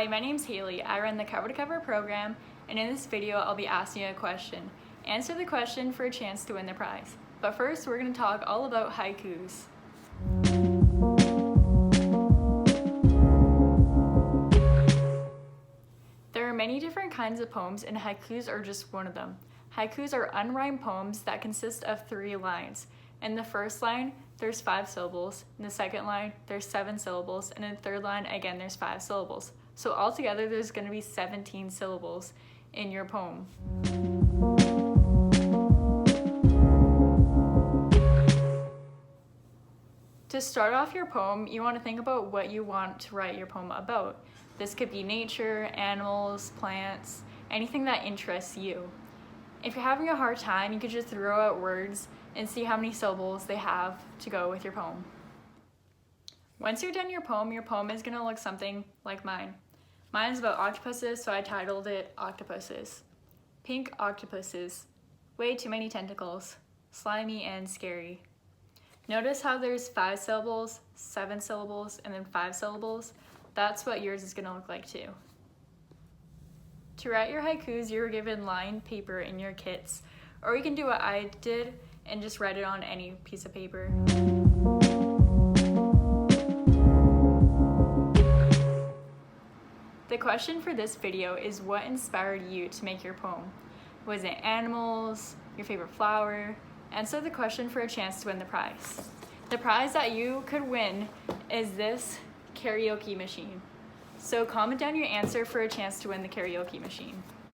Hi, my name's Haley. I run the Cover to Cover program, and in this video I'll be asking you a question. Answer the question for a chance to win the prize. But first, we're going to talk all about haikus. There are many different kinds of poems, and haikus are just one of them. Haikus are unrhymed poems that consist of 3 lines. In the first line, there's 5 syllables. In the second line, there's 7 syllables. And in the third line, again, there's 5 syllables. So altogether, there's going to be 17 syllables in your poem. To start off your poem, you want to think about what you want to write your poem about. This could be nature, animals, plants, anything that interests you. If you're having a hard time, you could just throw out words and see how many syllables they have to go with your poem. Once you're done your poem is going to look something like mine. Mine's about octopuses, so I titled it Octopuses. Pink octopuses, way too many tentacles, slimy and scary. Notice how there's 5 syllables, 7 syllables, and then 5 syllables? That's what yours is going to look like too. To write your haikus, you were given lined paper in your kits, or you can do what I did and just write it on any piece of paper. The question for this video is, what inspired you to make your poem? Was it animals, your favorite flower? Answer the question for a chance to win the prize. The prize that you could win is this karaoke machine. So comment down your answer for a chance to win the karaoke machine.